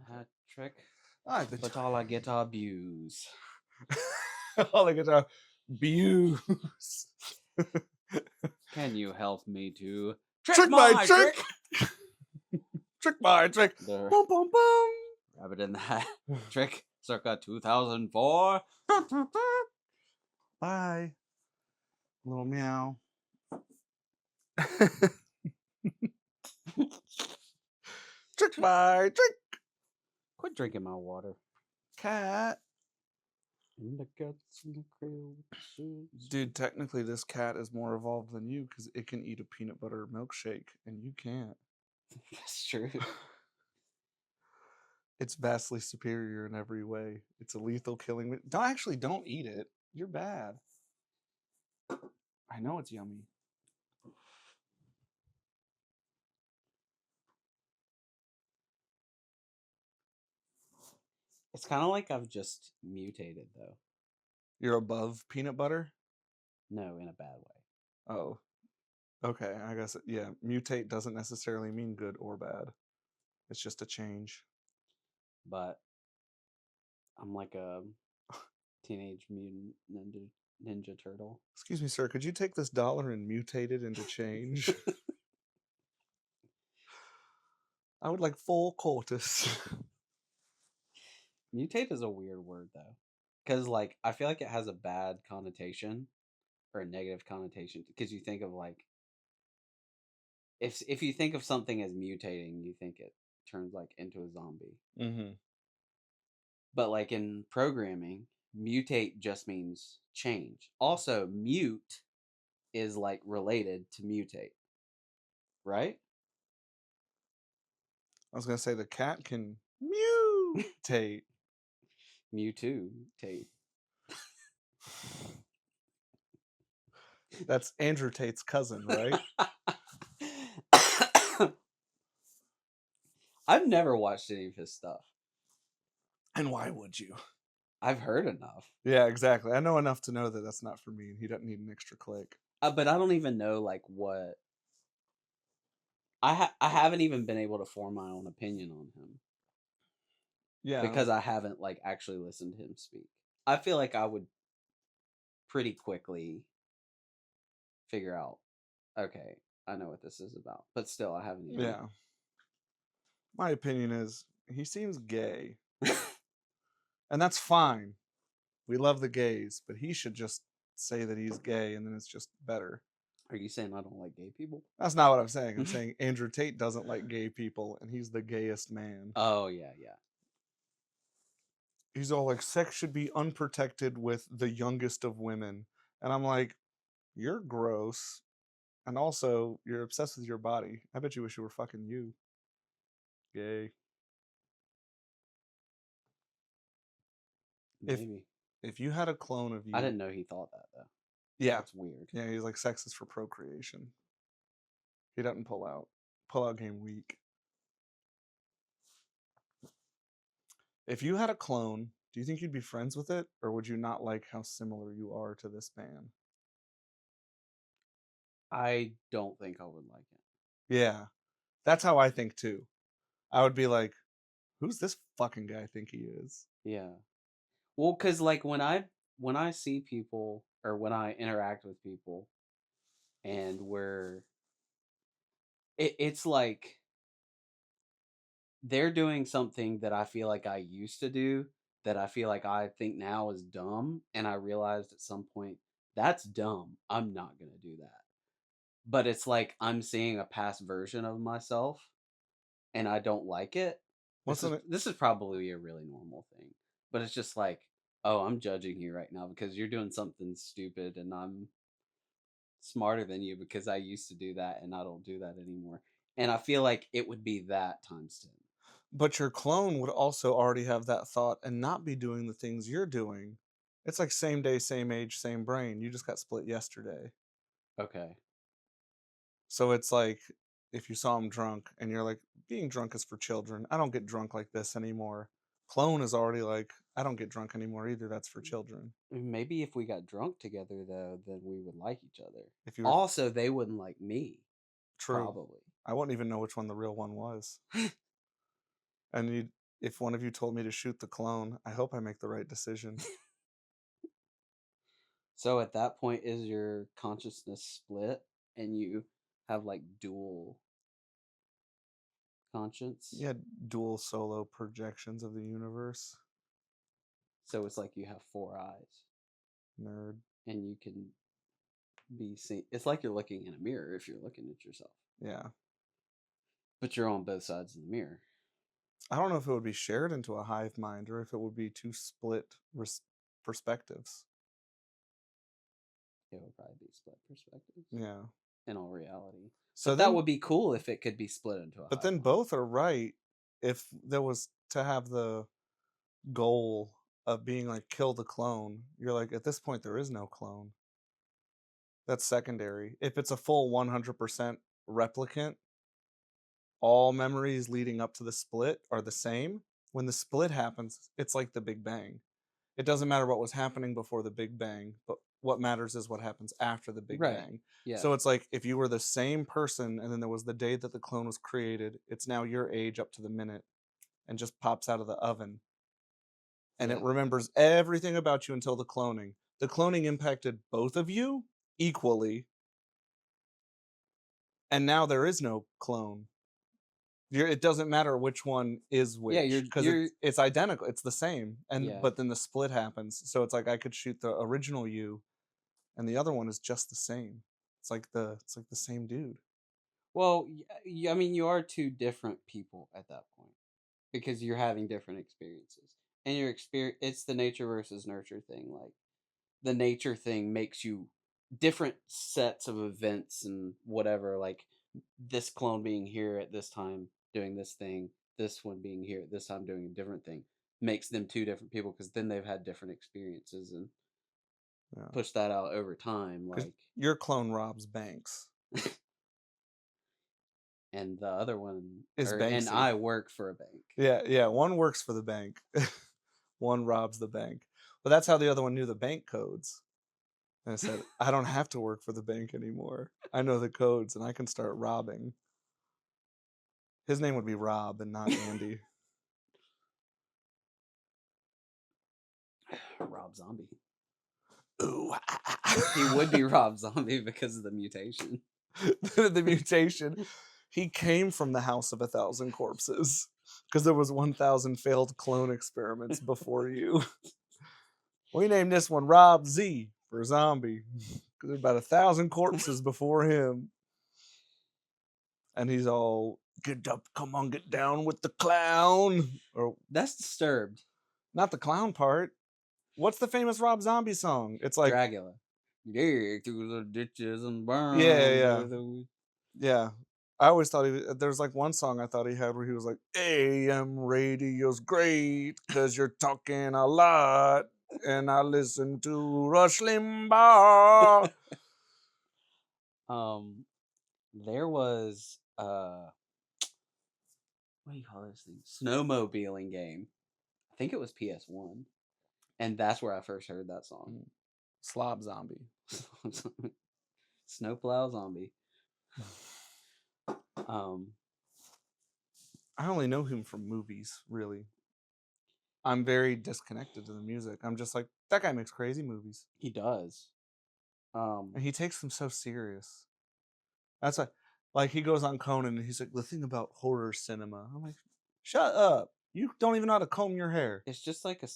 Hat trick. Ah, the But all I get are views. all I get are views. Can you help me to Trick my trick. Trick my trick. The Boom, boom, boom. Rabbit in the Hat trick, circa 2004. Bye. Little meow. Trick my trick. Quit drinking my water. Cat. And the guts in the cradle with the suits. Dude, technically this cat is more evolved than you because it can eat a peanut butter milkshake and you can't. That's true. It's vastly superior in every way. It's a lethal killing. Don't eat it. You're bad. I know it's yummy. It's kind of like I've just mutated, though. You're above peanut butter? No, in a bad way. Oh. Okay, I guess, yeah. Mutate doesn't necessarily mean good or bad. It's just a change. But I'm like a teenage mutant ninja turtle. Excuse me, sir, could you take this dollar and mutate it into change? I would like full quarters. Mutate is a weird word, though. Because, like, I feel like it has a bad connotation or a negative connotation. Because you think of, like, if you think of something as mutating, you think it turns, like, into a zombie. Mm-hmm. But, like, in programming, mutate just means change. Also, mute is, like, related to mutate. Right? I was going to say the cat can mutate. Mewtwo Tate. That's Andrew Tate's cousin, right? I've never watched any of his stuff. And why would you? I've heard enough. Yeah, exactly. I know enough to know that that's not for me, and he doesn't need an extra click. But I don't even know, like, what... I haven't even been able to form my own opinion on him. Yeah. Because I haven't, like, actually listened to him speak. I feel like I would pretty quickly figure out, okay, I know what this is about. But still, I haven't even... Yeah. My opinion is he seems gay. And that's fine. We love the gays, but he should just say that he's gay and then it's just better. Are you saying I don't like gay people? That's not what I'm saying. I'm saying Andrew Tate doesn't like gay people and he's the gayest man. Oh, yeah, yeah. He's all like, sex should be unprotected with the youngest of women. And I'm like, you're gross. And also, you're obsessed with your body. I bet you wish you were fucking you. Gay. Maybe. If you had a clone of you... I didn't know he thought that, though. Yeah. That's weird. Yeah, he's like, sex is for procreation. He doesn't pull out. Pull out game weak. If you had a clone, do you think you'd be friends with it? Or would you not like how similar you are to this man? I don't think I would like it. Yeah. That's how I think too. I would be like, who's this fucking guy think he is? Yeah. Well, because, like, when I see people, or when I interact with people, and it's like they're doing something that I feel like I used to do, that I feel like I think now is dumb, and I realized at some point that's dumb. I'm not gonna do that. But it's like I'm seeing a past version of myself, and I don't like it. This is probably a really normal thing, but it's just like, oh, I'm judging you right now because you're doing something stupid, and I'm smarter than you because I used to do that and I don't do that anymore. And I feel like it would be that times 10. But your clone would also already have that thought and not be doing the things you're doing. It's like same day, same age, same brain. You just got split yesterday. Okay. So it's like, if you saw him drunk and you're like, being drunk is for children. I don't get drunk like this anymore. Clone is already like, I don't get drunk anymore either. That's for children. Maybe if we got drunk together, though, then we would like each other. If you were... Also, they wouldn't like me. True. Probably. I wouldn't even know which one the real one was. And If one of you told me to shoot the clone, I hope I make the right decision. So at that point, is your consciousness split and you have like dual conscience? Yeah, dual solo projections of the universe. So it's like you have four eyes Nerd. and you can be seen. It's like you're looking in a mirror if you're looking at yourself, Yeah. but you're on both sides of the mirror. I don't know if it would be shared into a hive mind or if it would be two split perspectives. It would probably be split perspectives Yeah. in all reality. So But that then, would be cool if it could be split into a but hive then mind. both are right if there was to have the goal of being like kill the clone. You're like, at this point, there is no clone. That's secondary. If it's a full 100% replicant, all memories leading up to the split are the same. When the split happens, it's like the Big Bang. It doesn't matter what was happening before the Big Bang, but what matters is what happens after the Big Right. Bang. Yeah. So it's like if you were the same person and then there was the day that the clone was created, it's now your age up to the minute and just pops out of the oven. And it Yeah. remembers everything about you until the cloning. The cloning impacted both of you equally, and now there is no clone. It doesn't matter which one is Yeah, which because you're it's identical. It's the same, and yeah. but then the split happens. So it's like I could shoot the original you, and the other one is just the same. It's like the same dude. Well, I mean, you are two different people at that point because you're having different experiences, and your experience. It's the nature versus nurture thing. Like the nature thing makes you different sets of events and whatever. Like this clone being here at this time doing this thing, this one being here at this time doing a different thing, makes them two different people because then they've had different experiences and Yeah, push that out over time. because Like, your clone robs banks. and the other one, Is or and Banksy? I work for a bank. Yeah, yeah. One works for the bank, one robs the bank. But that's how the other one knew the bank codes. And I said, I don't have to work for the bank anymore. I know the codes, and I can start robbing. His name would be Rob and not Andy. Rob Zombie. Ooh. He would be Rob Zombie because of the mutation. The mutation. He came from the House of 1,000 Corpses because there was 1,000 failed clone experiments before you. We named this one Rob Z for zombie because there's about 1,000 corpses before him. And he's all, get up, come on, get down with the clown. Or That's Disturbed. not the clown part. What's the famous Rob Zombie song? It's like, Dracula. Dig through the ditches and yeah, burn yeah, through the. yeah. I always thought there's like one song I thought he had where he was like, AM radio's great because you're talking a lot and I listen to Rush Limbaugh. um, there was what do you call those things? Snowmobiling game. I think it was PS1, and that's where I first heard that song. Slob Zombie. Snowplow Zombie. Um, I only know him from movies, really. I'm very disconnected to the music. I'm just like, that guy makes crazy movies. he does. And he takes them so serious. That's like he goes on Conan and he's like, the thing about horror cinema. I'm like, shut up. You don't even know how to comb your hair. It's just like a.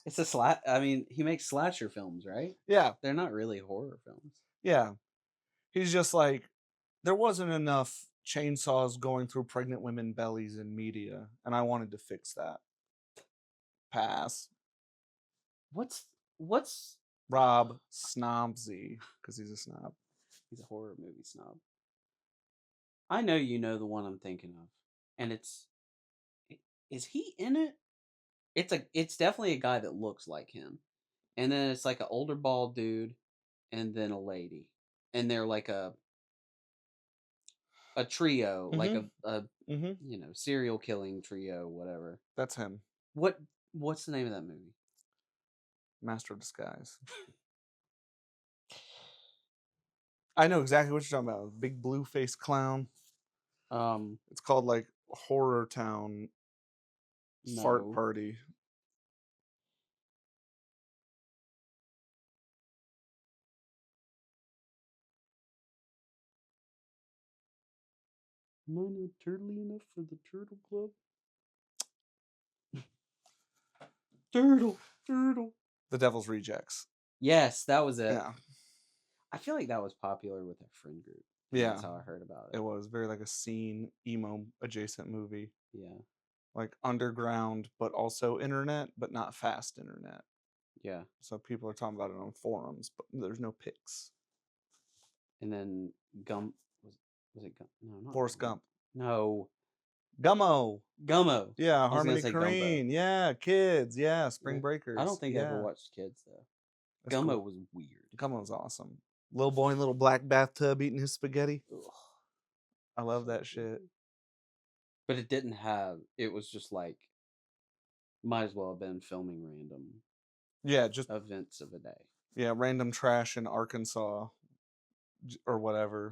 It's a slat. I mean, he makes slasher films, right? Yeah, They're not really horror films. yeah. He's just like, there wasn't enough chainsaws going through pregnant women bellies in media, and I wanted to fix that. Pass. What's Rob Snobsy, because he's a snob. he's a horror movie snob. I know you know the one I'm thinking of, and is he in it? It's definitely a guy that looks like him, and then it's like an older bald dude, and then a lady, and they're like a trio, like Mm-hmm. a Mm-hmm. serial killing trio, whatever. That's him. What what's the name of that movie? Master of Disguise. I know exactly what you're talking about. Big blue faced clown. Um, It's called like Horror Town Fart No. party. Am I not turtly enough for the Turtle Club? Turtle, turtle. The Devil's Rejects. Yes, that was it. Yeah. I feel like that was popular with our friend group. And Yeah. that's how I heard about It it. was very like a scene emo adjacent movie. Yeah. Like underground, but also internet, but not fast internet. Yeah. So people are talking about it on forums, but there's no pics. And then Gum was it Gum? No, not Forrest Gum. Gump. No. Gummo. Gummo. Yeah, I was gonna Harmony say Gumbo. Korine. Yeah, kids. Yeah, Spring Yeah. I don't Breakers. think I ever Yeah, watched Kids though. that's Gummo cool. was weird. Gummo's awesome. Little boy in little black bathtub eating his spaghetti. Ugh, I love so that shit. weird. But it didn't have. It was just like might as well have been filming random Yeah, just events of a day. yeah, random trash in Arkansas or whatever.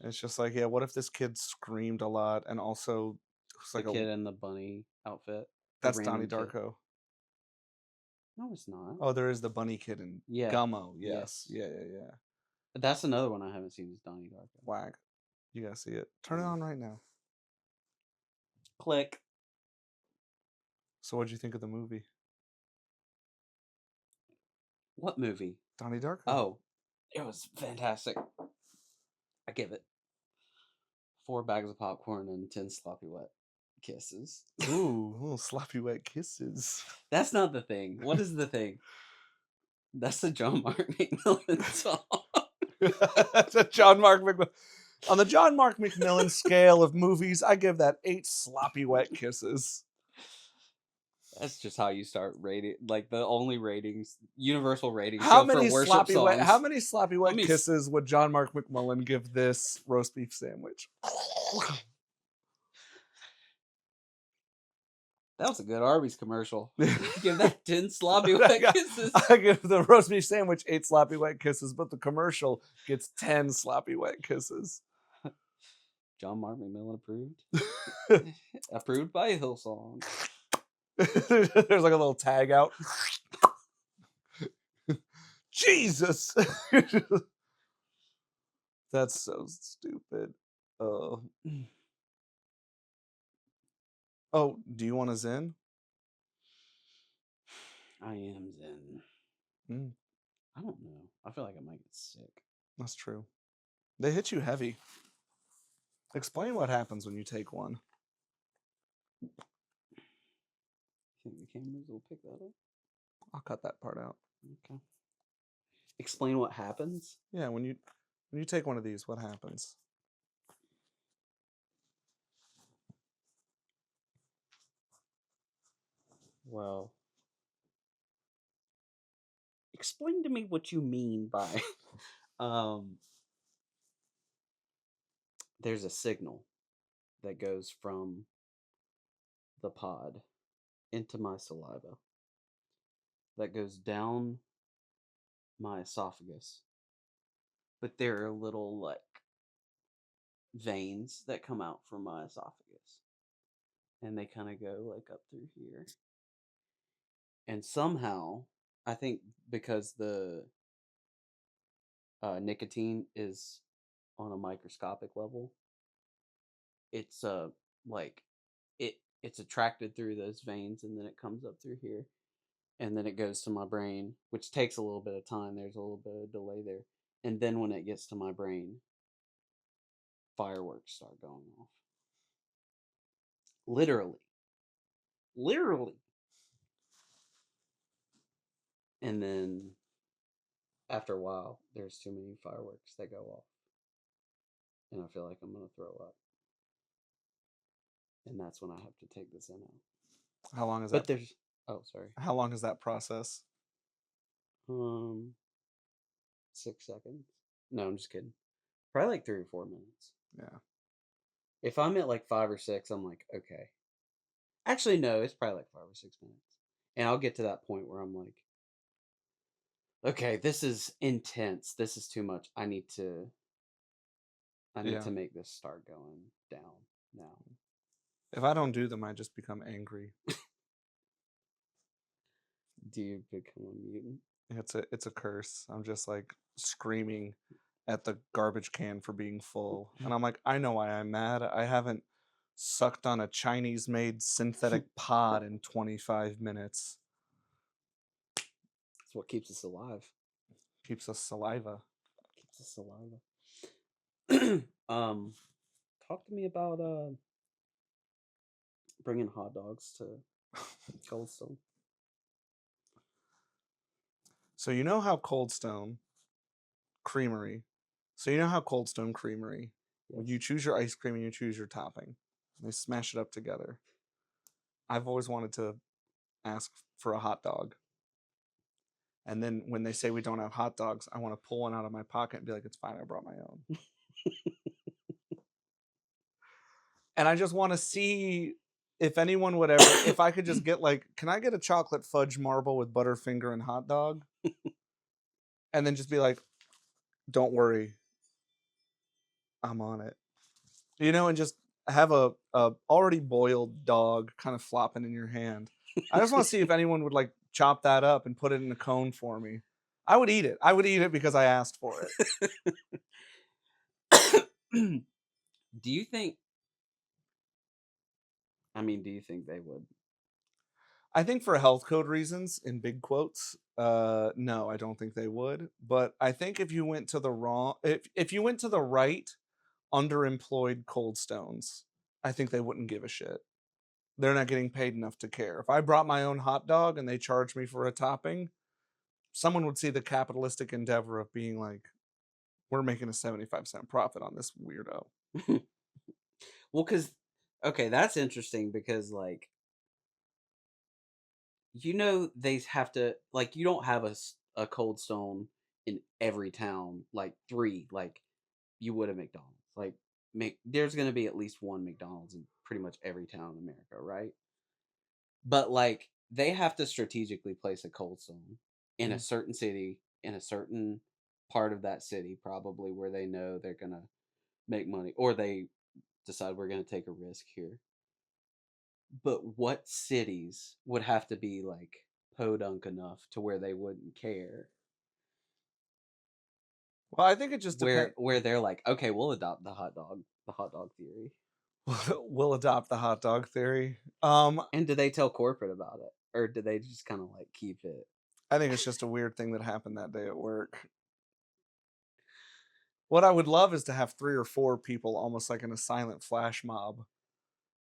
It's just like, yeah, what if this kid screamed a lot and also it's The like a kid in the bunny outfit. The that's Donnie random kid. Darko. No, it's not. Oh, there is the bunny kid in Yeah. Gummo. Yes. Yes. Yeah, yeah, yeah. That's another one I haven't seen is Donnie Darko. Whack. You gotta see it. Turn it on right now. Click. So what'd you think of the movie? What movie? Donnie Darko. Oh, it was fantastic. I give it 4 bags of popcorn and 10 sloppy wet kisses. Ooh, little sloppy wet kisses. That's not the thing. What is the thing? That's the John Mark McMillan song. That's a John Mark McMillan. On the John Mark McMillan scale of movies, I give that 8 sloppy wet kisses. That's just how you start rating. Like the only ratings, universal ratings How show for many worship sloppy wet? songs. How many sloppy wet Let me. kisses would John Mark McMullen give this roast beef sandwich? That was a good Arby's commercial. Give that 10 sloppy wet kisses. I give the roast beef sandwich 8 sloppy wet kisses, but the commercial gets 10 sloppy wet kisses. John Mark McMillan approved. Approved by Hillsong. There's like a little tag out. Jesus. That's so stupid. Oh, do you want a Zen? I am Zen. Mm, I don't know. I feel like I might get sick. that's true. They hit you heavy. Explain what happens when you take one. Think the cameras will pick that up? I'll cut that part out. Okay. Explain what happens? Yeah, when you take one of these, what happens? Well, explain to me what you mean by there's a signal that goes from the pod into my saliva that goes down my esophagus. But there are little like veins that come out from my esophagus. And they kind of go like up through here. And somehow, I think because the nicotine is on a microscopic level, it's like it's attracted through those veins and then it comes up through here and then it goes to my brain, which takes a little bit of time. There's a little bit of delay there. And then when it gets to my brain, fireworks start going off. Literally. Literally. And then after a while, there's too many fireworks that go off. And I feel like I'm going to throw up. And that's when I have to take this in out. How long is But that? there's oh sorry. How long is that process? 6 seconds. No, I'm just kidding. Probably like 3 or 4 minutes. Yeah. If I'm at like 5 or 6, I'm like, okay. Actually, no, it's probably like 5 or 6 minutes. And I'll get to that point where I'm like, okay, this is intense. This is too much. I need to Yeah. make this start going down now. If I don't do them, I just become angry. Do you become a mutant? It's a curse. I'm just like screaming at the garbage can for being full. And I'm like, I know why I'm mad. I haven't sucked on a Chinese made synthetic pod in 25 minutes. It's what keeps us alive. Keeps us saliva. Keeps us alive. um, talk to me about bringing hot dogs to Coldstone. So you know how Cold Stone Creamery. So you know how Cold Stone Creamery, when Yes. you choose your ice cream and you choose your topping, they smash it up together. I've always wanted to ask for a hot dog. And then when they say we don't have hot dogs, I want to pull one out of my pocket and be like, it's fine, I brought my own. And I just want to see if anyone would ever, if I could just get like, can I get a chocolate fudge marble with Butterfinger and hot dog? And then just be like, don't worry, I'm on it. You know, and just have a already boiled dog kind of flopping in your hand. I just want to see if anyone would like chop that up and put it in a cone for me. I would eat it. I would eat it because I asked for it. Do you think? I mean, do you think they would? I think for health code reasons, in big quotes, no, I don't think they would. But I think if you went to the wrong, if you went to the right, underemployed Cold Stones, I think they wouldn't give a shit. They're not getting paid enough to care. If I brought my own hot dog and they charged me for a topping, someone would see the capitalistic endeavor of being like, we're making a 75-cent profit on this weirdo. Well, because okay, that's interesting because they have to like you don't have a Cold Stone in every town like three like you would a McDonald's. Like there's gonna be at least one McDonald's in pretty much every town in America, right? But like they have to strategically place a Cold Stone in a Mm. certain city, in a certain part of that city, probably where they know they're gonna make money, or they decide we're gonna take a risk here. But what cities would have to be like podunk enough to where they wouldn't care? Well, I think it just depends. Where they're like, okay, we'll adopt the hot dog theory. We'll adopt the hot dog theory. And do they tell corporate about it, or do they just kind of like keep it? I think it's just a weird thing that happened that day at work. What I would love is to have 3 or 4 people almost like in a silent flash mob,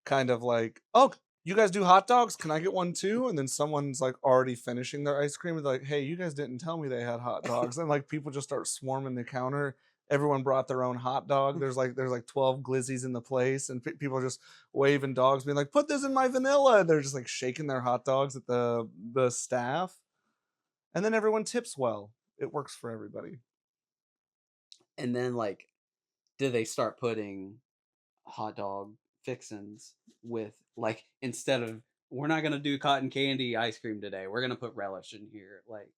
kind of like, "Oh, you guys do hot dogs? Can I get one too?" And then someone's like already finishing their ice cream and like, "Hey, you guys didn't tell me they had hot dogs." And like people just start swarming the counter. Everyone brought their own hot dog. There's like 12 glizzies in the place and people are just waving dogs being like, "Put this in my vanilla." They're just like shaking their hot dogs at the staff. And then everyone tips well. It works for everybody. And then like, do they start putting hot dog fixins with like instead of we're not gonna do cotton candy ice cream today, we're gonna put relish in here, like,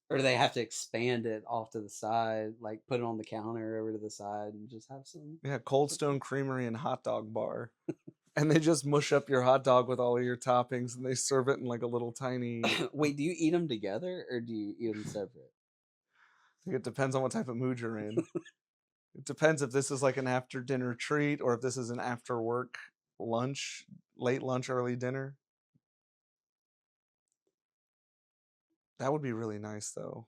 or do they have to expand it off to the side, like put it on the counter over to the side and just have some? Yeah, Cold Stone Creamery and Hot Dog Bar. And they just mush up your hot dog with all of your toppings and they serve it in like a little tiny. Wait, do you eat them together or do you eat them separate? It depends on what type of mood you're in. It depends if this is like an after dinner treat or if this is an after work lunch, late lunch, early dinner. That would be really nice though.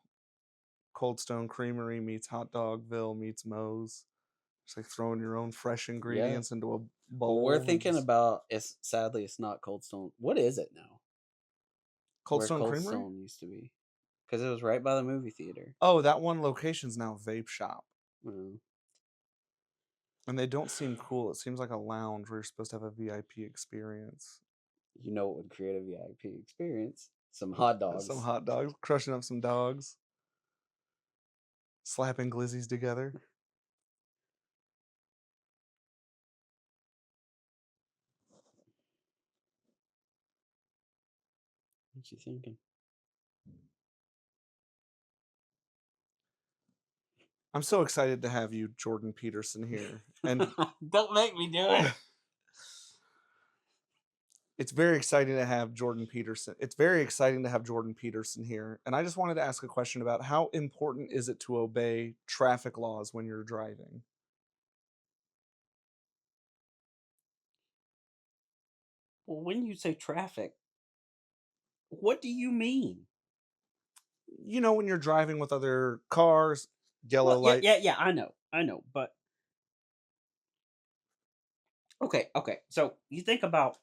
Cold Stone Creamery meets Hot Dogville meets Moe's. Just like throwing your own fresh Yeah. ingredients into a Well, we're bowl and thinking just about it's sadly it's not Cold Stone. What is it now? Cold Where Stone Cold Creamery? Stone used to be. Because it was right by the movie theater. Oh, that one location's now Vape Shop. Mm. And they don't seem cool. It seems like a lounge where you're supposed to have a VIP experience. You know what would create a VIP experience? Some hot Some dogs. hot dogs, crushing up some dogs, slapping glizzies together. What you thinking? I'm so excited to have you, Jordan Peterson, here. And Don't make me do it. It's very exciting to have Jordan Peterson. It's very exciting to have Jordan Peterson here. And I just wanted to ask a question about how important is it to obey traffic laws when you're driving? Well, when you say traffic, what do you mean? You know, when you're driving with other cars, Well, yellow yeah, light. yeah, yeah, I know, but okay, okay. So you think about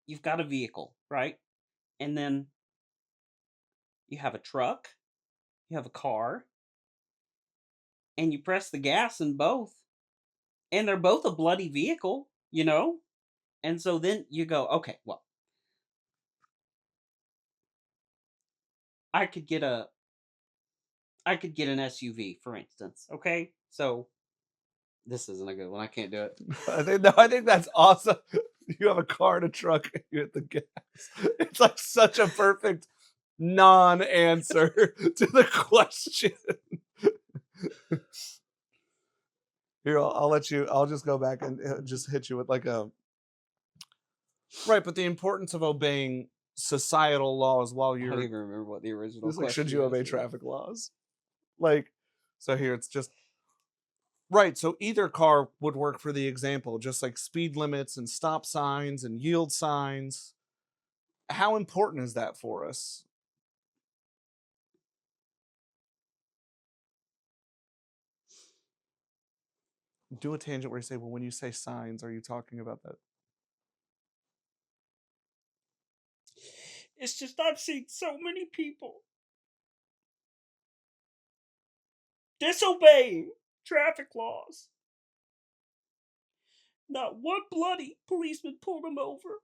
you've got a vehicle, right? And then you have a truck, you have a car, and you press the gas in both, and they're both a bloody vehicle, you know? And so then you go, okay, well, I could get a I could get an SUV, for instance. Okay. So this isn't a good one. I can't do it. I think no, I think that's awesome. You have a car and a truck and you hit the gas. It's like such a perfect non-answer to the question. Here, I'll let you. I'll just go back and just hit you with like a right. But the importance of obeying societal laws while I don't you're even remember what the original it's like, should question you you obey asked me. traffic laws? Like, so here it's just right. So either car would work for the example, just like speed limits and stop signs and yield signs. How important is that for us? Do a tangent where you say, well, when you say signs, are you talking about that? It's just I've seen so many people disobeying traffic laws. Not one bloody policeman pulled him over.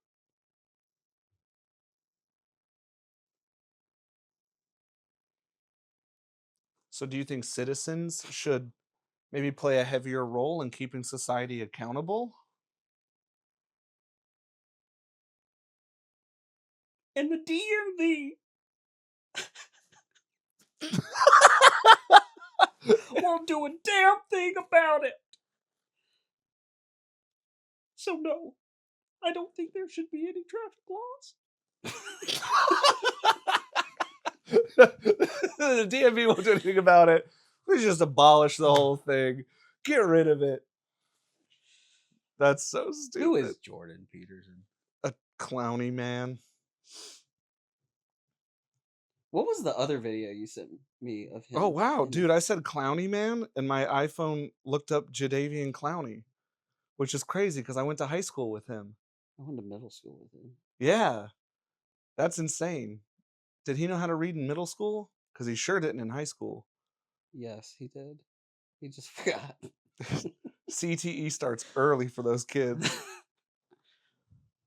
So do you think citizens should maybe play a heavier role in keeping society accountable? And the DMV won't do a damn thing about it. So no, I don't think there should be any traffic laws. The DMV won't do anything about it. We should just abolish the whole thing. Get rid of it. That's so Who stupid. is Jordan Peterson? A clowny man. What was the other video you sent me of Oh him? wow, In dude! I said clowny man, and my iPhone looked up Jadavian Clowney, which is crazy because I went to high school with him. I went to middle school with him. Yeah, that's insane. Did he know how to read in middle school? Because he sure didn't in high school. Yes, he did. He just forgot. CTE starts early for those kids.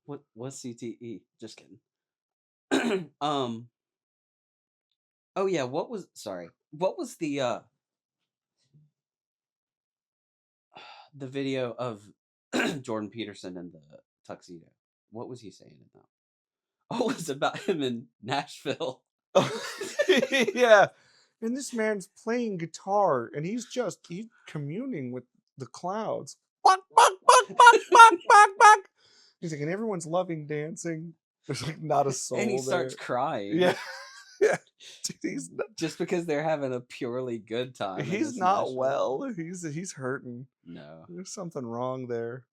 What's CTE? Just kidding. Oh yeah, what was sorry. What was the video of Jordan Peterson in the tuxedo? What was he saying in that? Oh, it was about him in Nashville. Yeah, and this man's playing guitar, and he's communing with the clouds. Buck, buck, buck, buck, buck, buck, buck. He's like, and everyone's loving dancing. There's like not a And he soul starts there. crying Yeah, yeah. Dude, just because they're having a purely good time in he's this not Nashville. well. He's hurting. No. There's something wrong there.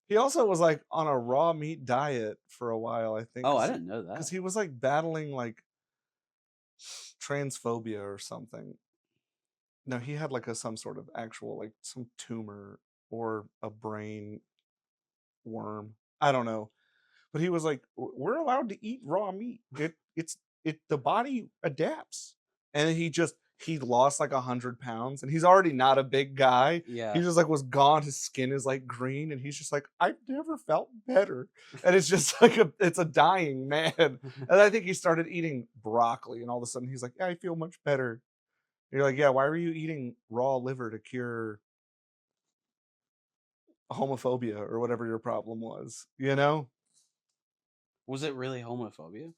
He also was like on a raw meat diet for a while, I think, Oh, I didn't know because that. he was like battling like transphobia or something. No, he had like a some sort of actual like some tumor or a brain worm. I don't know. But he was like, We're allowed to eat raw meat. It the body adapts." And he lost like 100 pounds, and he's already not a big guy. He Yeah. just like was gone. His skin is like green, and he's just like, "I've never felt better." And it's just like it's a dying man. And I think he started eating broccoli, and all of a sudden he's like, "Yeah, I feel much better." And you're like, "Yeah, why were you eating raw liver to cure homophobia or whatever your problem was?" You know? Was it really homophobia?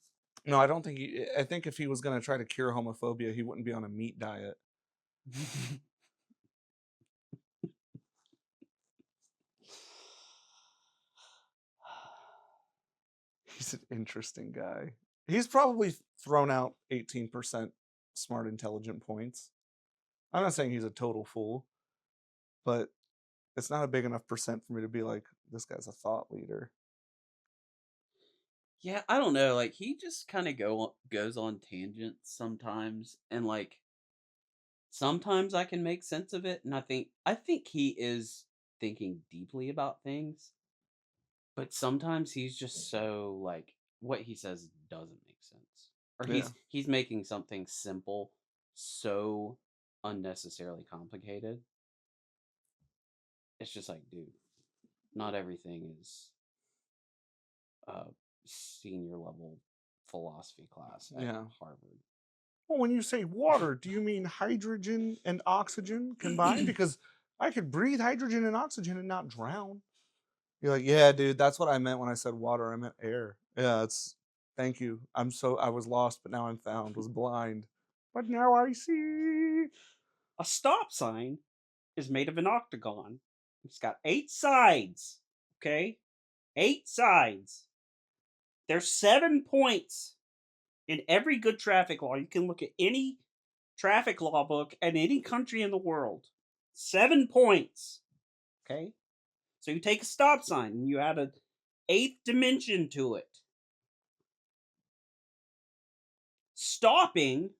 No, I don't think I think if he was gonna try to cure homophobia, he wouldn't be on a meat diet. He's an interesting guy. He's probably thrown out 18% smart, intelligent points. I'm not saying he's a total fool, but it's not a big enough percent for me to be like, this guy's a thought leader. Yeah, I don't know. Like he just kind of goes on tangents sometimes, and like sometimes I can make sense of it, and I think he is thinking deeply about things, but sometimes he's just so like what he says doesn't make sense, or Yeah. he's making something simple so unnecessarily complicated. It's just like, dude, not everything is a senior level philosophy class at Yeah. Harvard. Well, when you say water, do you mean hydrogen and oxygen combined? Because I could breathe hydrogen and oxygen and not drown. You're like, yeah, dude, that's what I meant when I said water. I meant air. Yeah, it's thank you. I was lost, but now I'm found, was blind. But now I see. A stop sign is made of an octagon. It's got 8 sides. Okay? 8 sides. There's 7 points in every good traffic law. You can look at any traffic law book in any country in the world. 7 points. Okay? So you take a stop sign and you add an eighth dimension to it. Stopping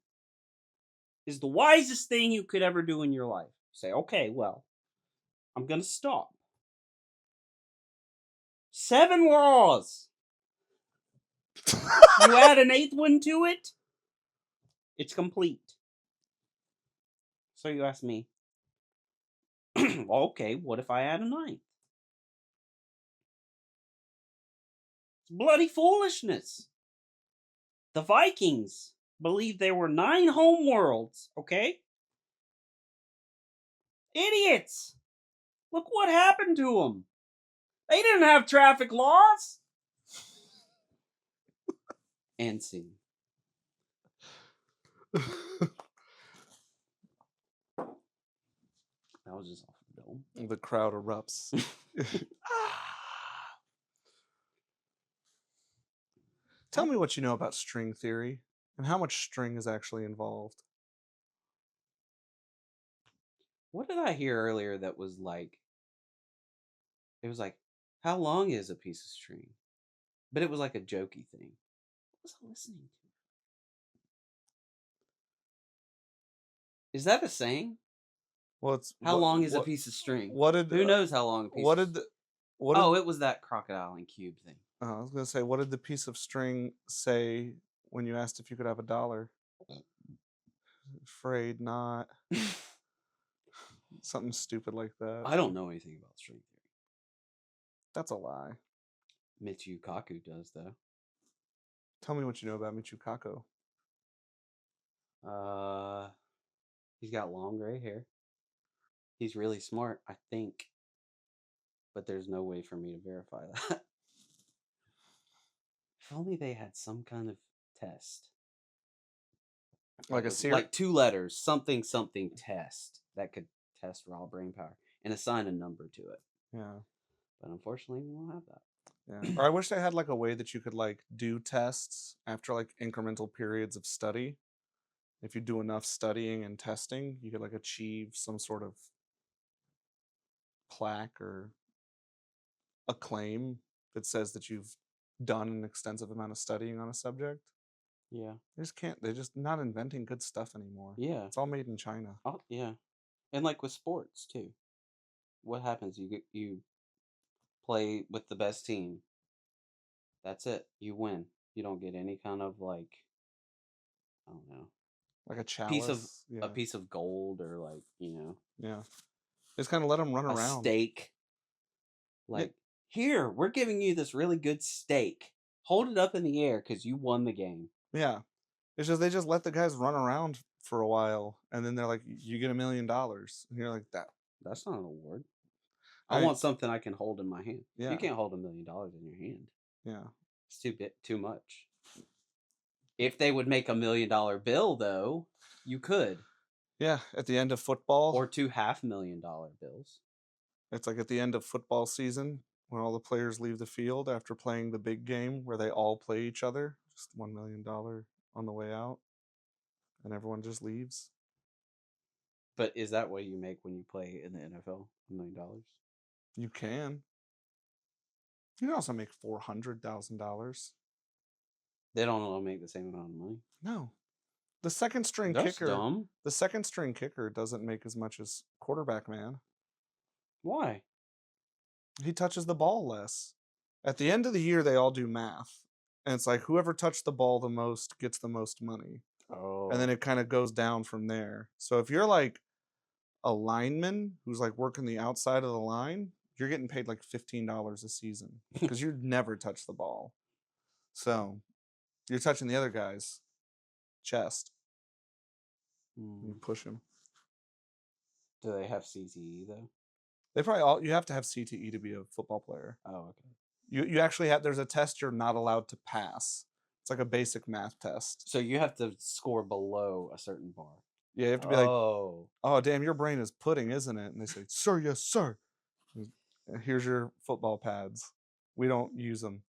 is the wisest thing you could ever do in your life. Say, okay, well, I'm going to stop. 7 laws. You add an eighth one to it, it's complete. So you ask me, okay, what if I add a ninth? It's bloody foolishness. The Vikings believed there were 9 home worlds, okay? Idiots! Look what happened to them. They didn't have traffic laws. And scene. That was just off the dome. The crowd erupts. Tell me what you know about string theory and how much string is actually involved. What did I hear earlier that was like, it was like, how long is a piece of string? But it was like a jokey thing. What was I listening to? Is that a saying? Well, it's How long is a piece of string? what did Who knows how long a piece what of did what did Oh, it was that crocodile and cube thing. I was gonna say, what did the piece of string say when you asked if you could have $1? Afraid not. Something stupid like that. I don't know anything about string theory. That's a lie. Michio Kaku does though. Tell me what you know about Michio Kaku. Uh, he's got long gray hair. He's really smart, I think, but there's no way for me to verify that. If only they had some kind of test. Like That a was series. like 2 letters, something something test that could test raw brain power and assign a number to it. Yeah. But unfortunately, we don't have that. Yeah. Or I wish they had like a way that you could like do tests after like incremental periods of study. If you do enough studying and testing, you could like achieve some sort of plaque or acclaim that says that you've done an extensive amount of studying on a subject. Yeah. They just can't. They're just not inventing good stuff anymore. Yeah. It's all made in China. Oh, yeah. And like with sports too. What happens? You play with the best team. That's it. You win. You don't get any kind of like, I don't know, Like a piece of chalice. a Yeah. piece of gold or like, Yeah. Just kind of let them run a around. steak. Yeah. Like, here, we're giving you this really good steak. Hold it up in the air because you won the game. Yeah. It's just they just let the guys run around for a while, and then they're like, "You get $1 million," and you're like, "That." That's not an award. I I want something I can hold in my hand. You Yeah. can't hold $1 million in your hand. Yeah. It's too much. If they would make $1 million bill, though, you could, Yeah. At the end of football, or 2 $500,000 bills. it's like at the end of football season, when all the players leave the field after playing the big game where they all play each other, just $1 million on the way out, and everyone just leaves. But is that what you make when you play in the NFL? $1 million? You can. You can also make $400,000. They don't all make the same amount of money. No, the second string That's kicker, dumb. the second string kicker doesn't make as much as quarterback man. Why? He touches the ball less. At the end of the year, they all do math, and it's like whoever touched the ball the most gets the most money, and then Oh. it kind of goes down from there. So if you're like a lineman who's like working the outside of the line, you're getting paid like $15 a season because you never touch the ball. So you're touching the other guy's chest. You Hmm. push him. Do they have CTE though? They probably all you have to have CTE to be a football player. Oh, okay. You actually have there's a test you're not allowed to pass. It's like a basic math test. So you have to score below a certain bar. Yeah, you have to be like, Oh. oh damn, your brain is pudding, isn't it? And they say, sir, yes, sir. Here's your football pads. We don't use them.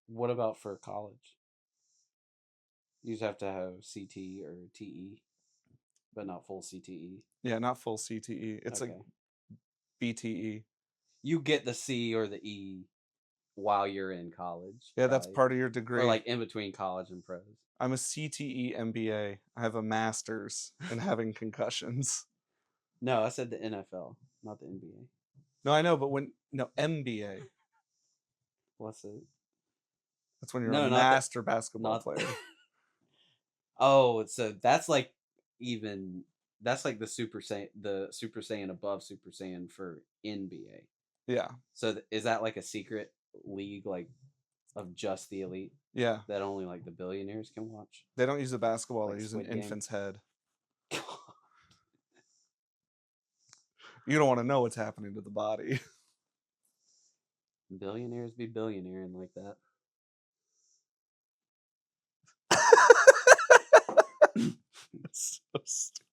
What about for college? You just have to have CT or TE, but not full CTE. Yeah, not full CTE. It's like Okay. BTE. You get the C or the E while you're in college, Yeah, that's probably. part of your Or degree. like in between college and pros. I'm a CTE MBA. I have a master's in having concussions. No, I said the NFL, not the NBA. No, I know, but no MBA. What's it? That's when you're a No, not the master basketball not player. Oh, so that's like even that's like the Super Saiyan above Super Saiyan for NBA. Yeah, So is that like a secret league like of just the elite yeah. that only like the billionaires can watch? They don't use a basketball. They Like use an Squid Game. infant's head. You don't want to know what's happening to the body. Billionaires be billionairing like that. So stupid.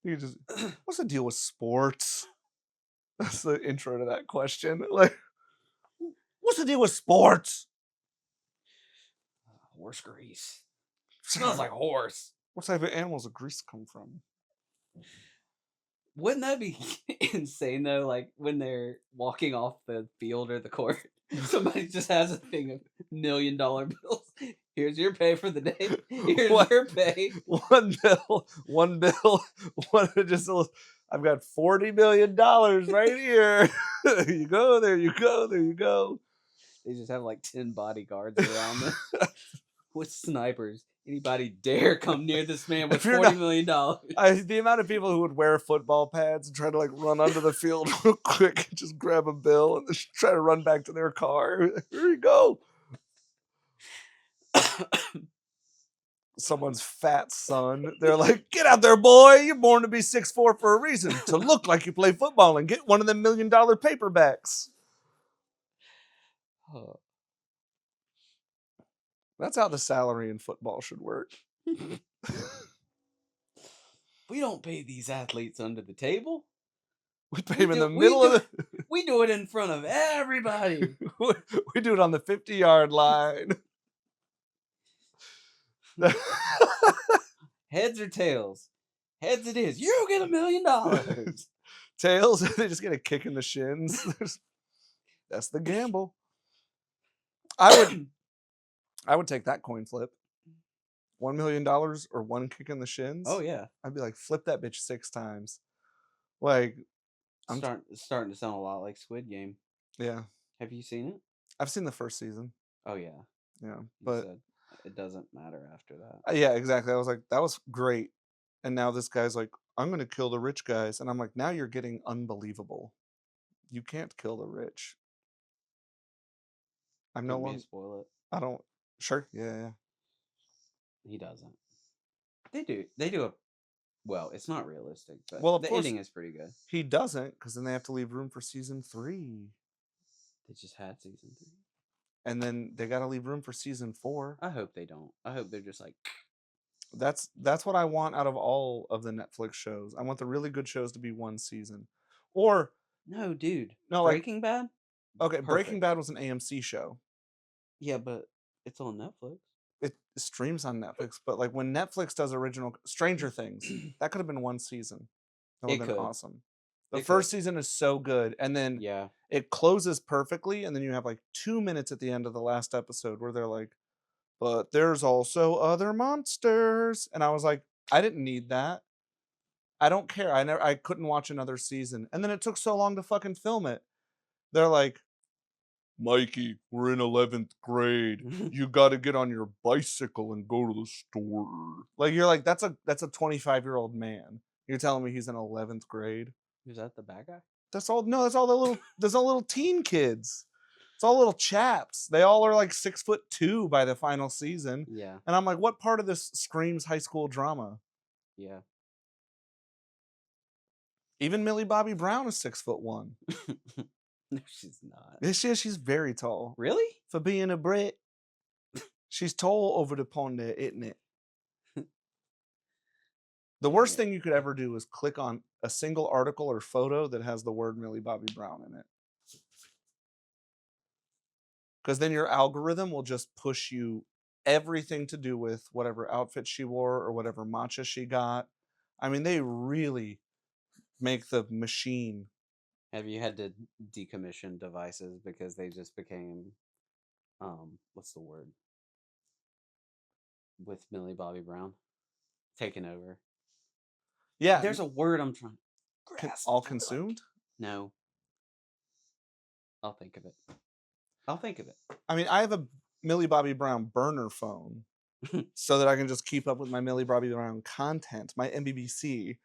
You just, what's the deal with sports? That's the intro to that question. Like, what's the deal with sports? Horse grease. Smells like horse. What type of animals does grease come from? Wouldn't that be insane though? Like when they're walking off the field or the court, somebody just has a thing of $1 million bills. Here's your pay for the day. Here's What? your pay. One bill, one bill, one just. I've got $40 million right here. There you go. There you go. There you go. They just have like 10 bodyguards around them with snipers. Anybody dare come near this man with If you're $40 not, million? the amount of people who would wear football pads and try to like run onto the field real quick and just grab a bill and just try to run back to their car. Here you go. Someone's fat son. They're like, get out there, boy. You're born to be 6'4" for a reason. To look like you play football and get one of them $1 million paperbacks. That's how the salary in football should work. We don't pay these athletes under the table. We pay them in the middle of the. We do it in front of everybody. We do it on the 50-yard line. Heads or tails? Heads it is. You get $1 million. Tails, they just get a kick in the shins. That's the gamble. I would take that coin flip. $1 million or one kick in the shins. Oh yeah. I'd be like, flip that bitch 6 times. Like, Starting to sound a lot like Squid Game. Yeah. Have you seen it? I've seen the first season. Oh yeah. Yeah, You but said it doesn't matter after that. yeah, exactly. I was like, that was great. And now this guy's like, I'm gonna kill the rich guys, and I'm like, now you're getting unbelievable. You can't kill the rich. I'm no Didn't mean longer. to spoil it. I don't. Sure. Yeah. He doesn't. They do a well, it's not realistic, but Well, of the course ending is pretty good. he doesn't, because then they have to leave room for season 3, They just had season 3. and then they got to leave room for season 4. I hope they don't. I hope they're just like That's what I want out of all of the Netflix shows. I want the really good shows to be one season, or No, dude. No, like Breaking Bad? okay, Breaking Perfect. Bad was an AMC show. Yeah, but it's on Netflix. It streams on Netflix, but like when Netflix does original Stranger Things, that could have been one season. That would It have been could. awesome. The It could. first season is so good, and then Yeah. it closes perfectly, and then you have like 2 minutes at the end of the last episode where they're like, "But there's also other monsters," and I was like, "I didn't need that. I don't care. I couldn't watch another season." And then it took so long to fucking film it. They're like, "Mikey, we're in 11th grade. You got to get on your bicycle and go to the store." Like you're like, that's a 25-year-old man. You're telling me he's in 11th grade? Is that the bad guy? That's all. No, that's all little teen kids. It's all little chaps. They all are like 6'2" by the final season. Yeah. And I'm like, what part of this screams high school drama? Yeah. Even Millie Bobby Brown is 6'1". No, she's not. Yes, she is. She's very tall. Really? For being a Brit, she's tall over the pond there, isn't it? The Dang worst it. thing you could ever do is click on a single article or photo that has the word Millie Bobby Brown in it. Because then your algorithm will just push you everything to do with whatever outfit she wore or whatever matcha she got. I mean, they really make the machine. Have you had to decommission devices because they just became what's the word? With Millie Bobby Brown taking over. Yeah, There's a word I'm trying to grasp all for like consumed. no, I'll think of it. I'll think of I mean, I have a Millie Bobby Brown burner phone it. so that I can just keep up with my Millie Bobby Brown content, my MBBC.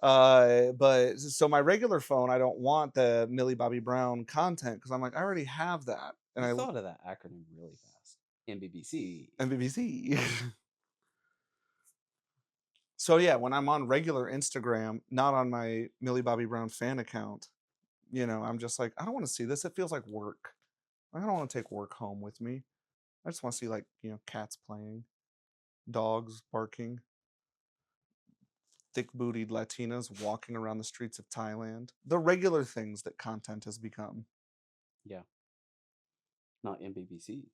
But so my regular phone, I don't want the Millie Bobby Brown content because I'm like, I already have that, and You I thought of that acronym really fast. MBBC. MBBC. So yeah, when I'm on regular Instagram, not on my Millie Bobby Brown fan account, I'm just like, I don't want to see this. It feels like work. I don't want to take work home with me. I just want to see like, cats playing, dogs barking, thick bootied Latinas walking around the streets of Thailand. The regular things that content has become. Yeah, not MBBC.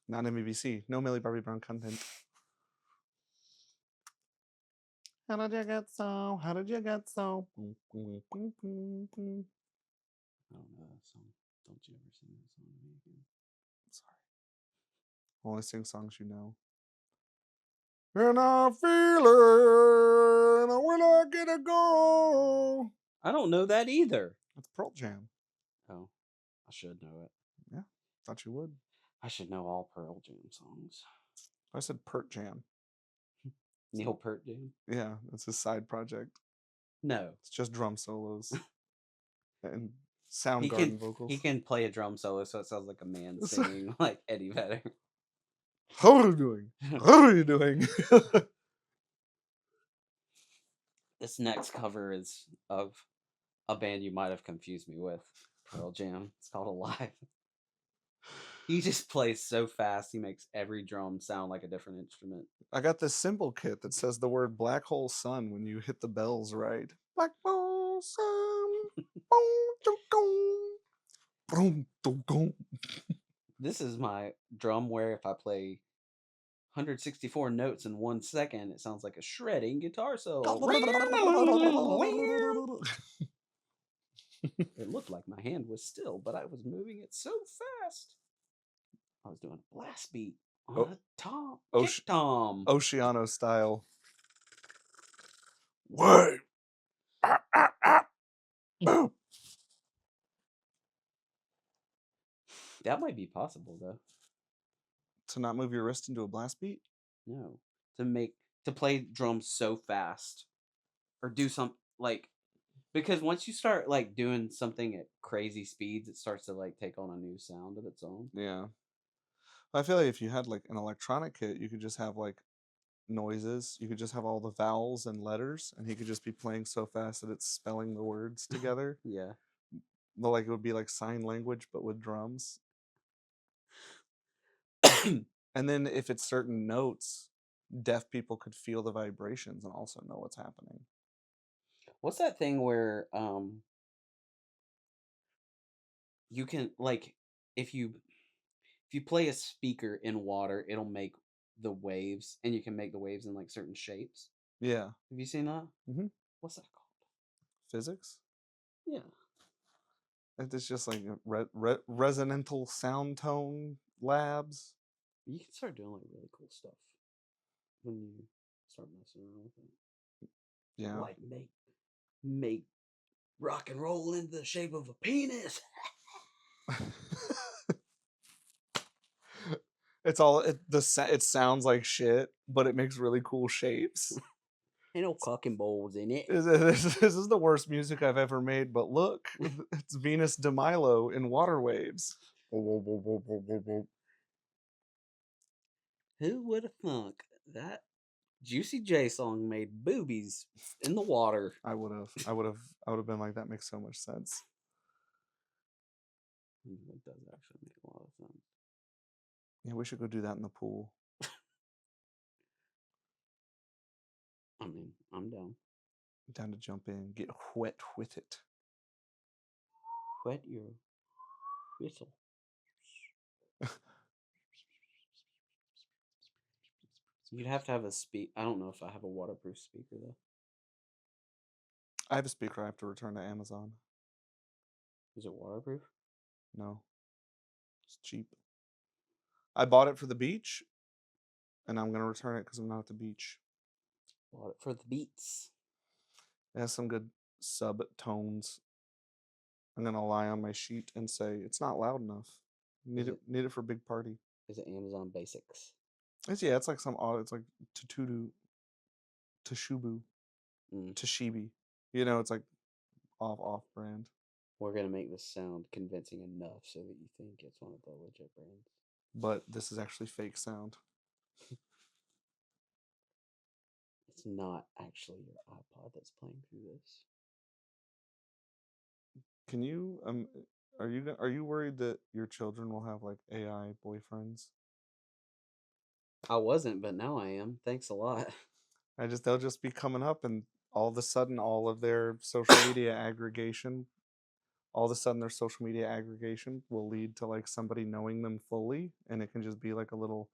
Not MBBC. No Millie Bobby Brown content. How did you get so? How did you get so? I don't know that song. Don't you ever sing that song to me again. Sorry. Only sing songs you know. And I feel it when I get to go. I don't know that either. That's Pearl Jam. Oh, I should know it. Yeah, thought you would. I should know all Pearl Jam songs. I said Pert Jam. Neil Peart Jam? Yeah, it's his side project. No. It's just drum solos and He Soundgarden can he vocals. can play a drum solo so it sounds like a man singing like Eddie Vedder. How are you doing? How are you doing? This next cover is of a band you might have confused me with. Pearl Jam. It's called Alive. He just plays so fast he makes every drum sound like a different instrument. I got this symbol kit that says the word black hole sun when you hit the bells right. Black hole sun. Boom, dum, dum. Boom, dum, dum. This is my drum where if I play 164 notes in 1 second, it sounds like a shredding guitar solo. It looked like my hand was still, but I was moving it so fast. I was doing a blast beat on Oh, a tom, Oce- kick tom. Oceano style. What? Ah, ah, ah. Boom. That might be possible though. To not move your wrist into a blast beat? No, to make to play drums so fast or do something like because once you start like doing something at crazy speeds, it starts to like take on a new sound of its own. Yeah. I feel like if you had like an electronic kit, you could just have like noises. You could just have all the vowels and letters, and he could just be playing so fast that it's spelling the words together. Yeah. But like it would be like sign language, but with drums. And then if it's certain notes, deaf people could feel the vibrations and also know what's happening. What's that thing where you can like if you play a speaker in water, it'll make the waves, and you can make the waves in like certain shapes. Yeah. Have you seen that? Hmm. What's that called? Physics. Yeah, It's just like resonantal sound tone labs. you can start doing like really cool stuff when you start messing around with it. Yeah. Like make rock and roll into the shape of a penis. It's all it sounds like shit, but it makes really cool shapes. Ain't no cock and balls in it. This is the worst music I've ever made, but look, it's Venus de Milo in water waves. Who would have thunk that Juicy J song made boobies in the water? I would have been like, that makes so much sense. It does actually make a lot of sense. Yeah, we should go do that in the pool. I mean, I'm down. Down to jump in, get wet with it. Wet your whistle. You'd have to have a speak. I don't know if I have a waterproof speaker though. I have a speaker I have to return to Amazon. Is it waterproof? No, it's cheap. I bought it for the beach, and I'm gonna return it because I'm not at the beach. Bought it for the beats. It has some good subtones. I'm gonna lie on my sheet and say it's not loud enough. Is it Need it for a big party. is it Amazon Basics? It's like some odd. It's like Tutudu, Toshubu, Mm. Toshibi. It's like off brand. We're gonna make this sound convincing enough so that you think it's one of the legit brands. But this is actually fake sound. It's not actually your iPod that's playing through this. Can you are you worried that your children will have like AI boyfriends? I wasn't, but now I am. Thanks a lot. They'll just be coming up, and all of a sudden all of their social media aggregation all of a sudden their social media aggregation will lead to like somebody knowing them fully, and it can just be like a little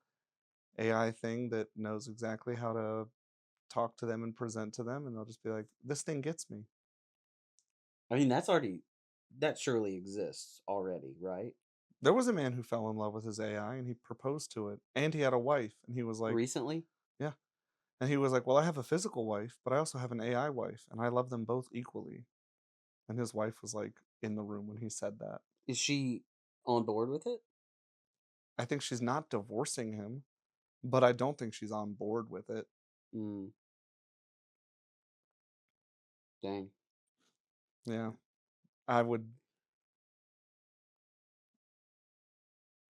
AI thing that knows exactly how to talk to them and present to them, and they'll just be like, this thing gets me. I mean, that surely exists already, right? There was a man who fell in love with his AI and he proposed to it, and he had a wife, and he was like, Recently, yeah. And he was like, well, I have a physical wife, but I also have an AI wife, and I love them both equally. And his wife was like in the room when he said that. is she on board with it? I think she's not divorcing him, but I don't think she's on board with it. Mm, dang. Yeah. I would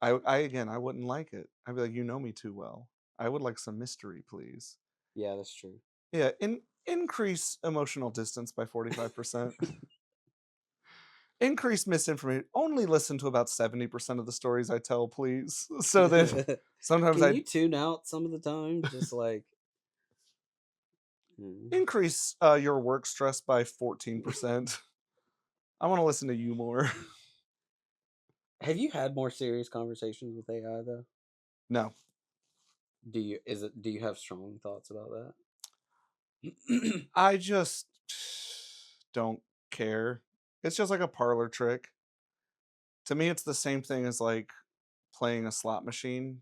I again, I wouldn't like it. I'd be like, "You know me too well. I would like some mystery, please." Yeah, that's true. Yeah, increase emotional distance by 45%. Increase misinformation. Only listen to about 70% of the stories I tell, please. So that sometimes Can I you tune out some of the time? Just like, mm. increase your work stress by 14%. I want to listen to you more. Have you had more serious conversations with AI though? No, Do you have strong thoughts about that? I just don't care. It's just like a parlor trick. To me, it's the same thing as like playing a slot machine.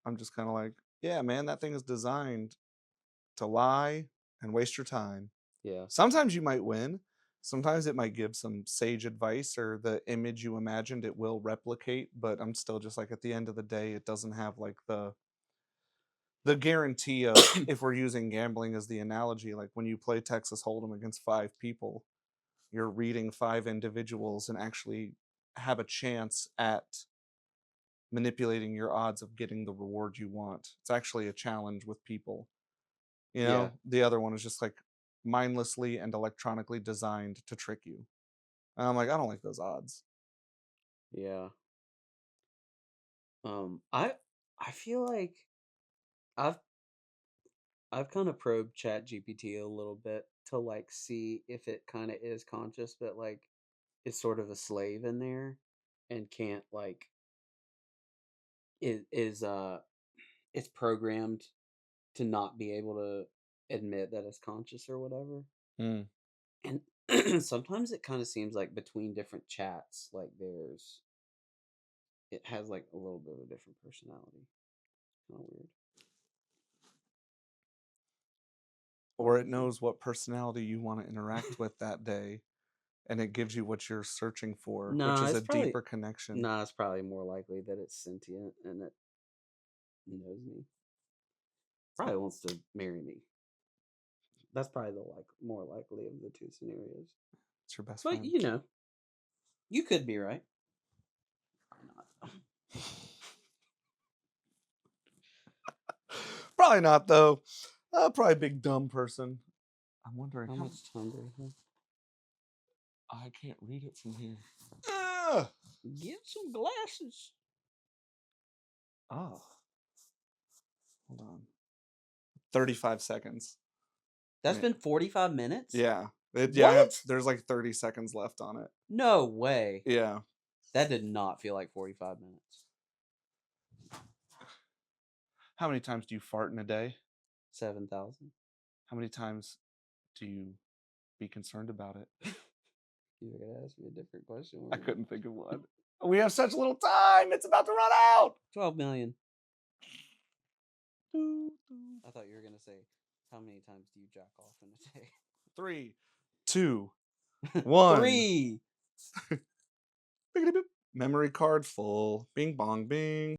I'm just kind of like, yeah, man, that thing is designed to lie and waste your time. Yeah. Sometimes you might win. Sometimes it might give some sage advice, or the image you imagined it will replicate, but I'm still just like, at the end of the day, it doesn't have like the guarantee of, if we're using gambling as the analogy, like when you play Texas Hold'em against five people, you're reading five individuals and actually have a chance at manipulating your odds of getting the reward you want. It's actually a challenge with people. Yeah. The other one is just like mindlessly and electronically designed to trick you. And I'm like, I don't like those odds. Yeah. I feel like I've I've kind of probed Chat GPT a little bit to like see if it kind of is conscious, but like is sort of a slave in there. and can't like is it's programmed to not be able to admit that it's conscious or whatever. Mm. And sometimes it kind of seems like between different chats, like it has like a little bit of a different personality. Kind of weird. Or it knows what personality you want to interact with that day, and it gives you what you're searching for, which No, is it's a probably deeper connection. no, it's probably more likely that it's sentient and it knows me. Probably wants to marry me. That's probably the more likely of the two scenarios. It's your best But friend. you could be right. Probably not. Probably not though. Probably a big dumb person. I'm wondering How how much time do we have? I can't read it from here. Ugh. Get some glasses. Oh, hold on. 35 seconds. That's been 45 minutes? Yeah. What? There's like 30 seconds left on it. No way. Yeah. That did not feel like 45 minutes. How many times do you fart in a day? 7,000. How many times do you be concerned about it? You're going to ask me a different question. I couldn't think of one. We have such little time. It's about to run out. 12 million. I thought you were going to say, how many times do you jack off in a day? 3, 2, 1. 3. Memory card full. Bing bong bing.